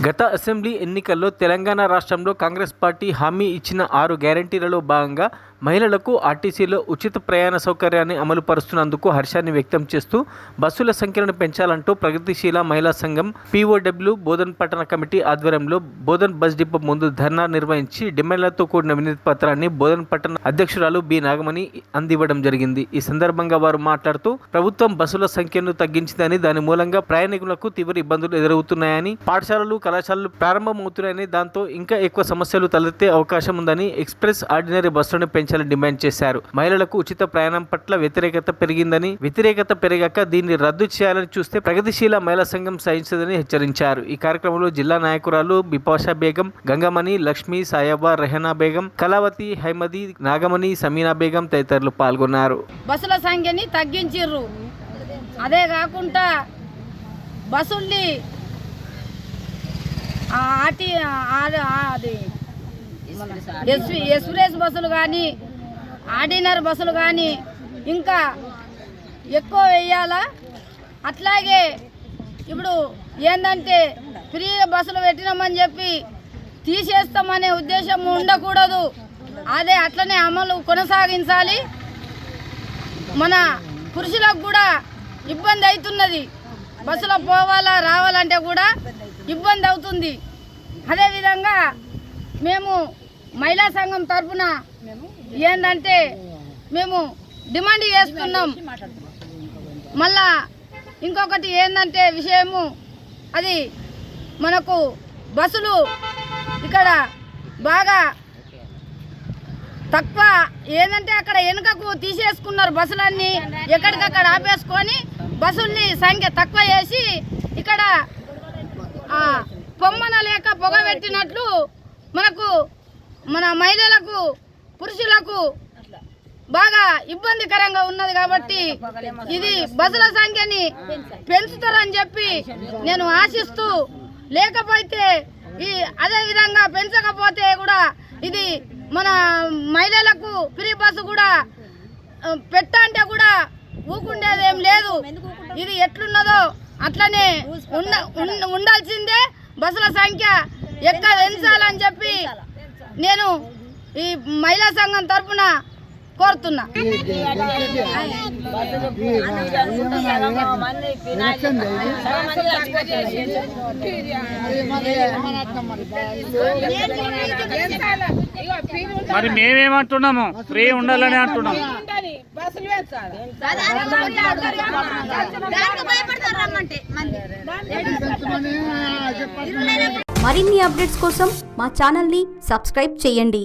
గత అసెంబ్లీ ఎన్నికల్లో తెలంగాణ రాష్ట్రంలో కాంగ్రెస్ పార్టీ హామీ ఇచ్చిన 6 గ్యారెంటీలలో భాగంగా మహిళలకు ఆర్టీసీలో ఉచిత ప్రయాణ సౌకర్యాన్ని అమలు పరుస్తున్నందుకు హర్షాన్ని వ్యక్తం చేస్తూ బస్సుల సంఖ్యను పెంచాలంటూ ప్రగతిశీల మహిళా సంఘం పీఓడబ్ల్యూ బోధన్ పట్టణ కమిటీ ఆధ్వర్యంలో బోధన్ బస్ డిపో ముందు ధర్నా నిర్వహించి డిమాండ్లతో కూడిన వినతి పత్రాన్ని బోధన్ పట్టణ అధ్యక్షురాలు బి నాగమణి అందివ్వడం జరిగింది. ఈ సందర్భంగా వారు మాట్లాడుతూ ప్రభుత్వం బస్సుల సంఖ్యను తగ్గించిందని, దాని మూలంగా ప్రయాణికులకు తీవ్ర ఇబ్బందులు ఎదురవుతున్నాయని, పాఠశాలలు కళాశాలలు ప్రారంభమవుతున్నాయని, దాంతో ఇంకా ఎక్కువ సమస్యలు తలెత్తే అవకాశం ఉందని ఎక్స్ప్రెస్ ఆర్డినరీ బస్సులను పెంచాలని డిమాండ్ చేశారు. మహిళలకు ఉచిత ప్రయాణం పట్ల వ్యతిరేకత పెరిగిందని, వ్యతిరేకత పెరిగాక దీన్ని రద్దు చేయాలని చూస్తే ప్రగతిశీల మహిళా సంఘం సహించదని హెచ్చరించారు. ఈ కార్యక్రమంలో జిల్లా నాయకురాలు బిపాషా బేగం, గంగమణి, లక్ష్మి, సాయబా, రెహనా బేగం, కళావతి, హైమది, నాగమణి, సమీనా బేగం తదితరులు పాల్గొన్నారు. బస్సుల సంఖ్యని తగ్గించిర్రు. అదే కాకుండా బస్సుల్ని ఎక్స్ప్రెస్ బస్సులు కానీ ఆర్డినరీ బస్సులు కానీ ఇంకా ఎక్కువ వేయాలా. అట్లాగే ఇప్పుడు ఏంటంటే ఫ్రీ బస్సులు పెట్టినామని చెప్పి తీసేస్తామనే ఉద్దేశం ఉండకూడదు. అదే అట్లనే అమలు కొనసాగించాలి. మన పురుషులకు కూడా ఇబ్బంది అవుతున్నది. బస్సులో పోవాలా రావాలంటే కూడా ఇబ్బంది అవుతుంది. అదేవిధంగా మేము మహిళా సంఘం తరఫున ఏంటంటే మేము డిమాండ్ చేస్తున్నాం. మళ్ళా ఇంకొకటి ఏంటంటే విషయము, అది మనకు బస్సులు ఇక్కడ బాగా తక్కువ ఏంటంటే అక్కడ వెనుకకు తీసేసుకున్నారు. బస్సులన్నీ ఎక్కడికక్కడ ఆపేసుకొని బస్సుల్ని సంఖ్య తక్కువ చేసి ఇక్కడ పొమ్మన లేక పొగ పెట్టినట్లు మనకు మన మహిళలకు పురుషులకు బాగా ఇబ్బందికరంగా ఉన్నది. కాబట్టి ఇది బస్సుల సంఖ్యని పెంచుతారని చెప్పి నేను ఆశిస్తూ, లేకపోతే అదే విధంగా పెంచకపోతే కూడా ఇది మన మహిళలకు ఫ్రీ బస్సు కూడా పెట్టంటే కూడా ఊకుండేదేం లేదు. ఇది ఎట్లున్నదో అట్లనే ఉండాల్సిందే. బస్సుల సంఖ్య ఎక్కడ పెంచాలని చెప్పి నేను ఈ మహిళా సంఘం తరఫున కోరుతున్నా. మరి మేమేమంటున్నాము, ఫ్రీ ఉండాలని అంటున్నాము. మరిన్ని అప్డేట్స్ కోసం మా ఛానల్ని సబ్స్క్రైబ్ చేయండి.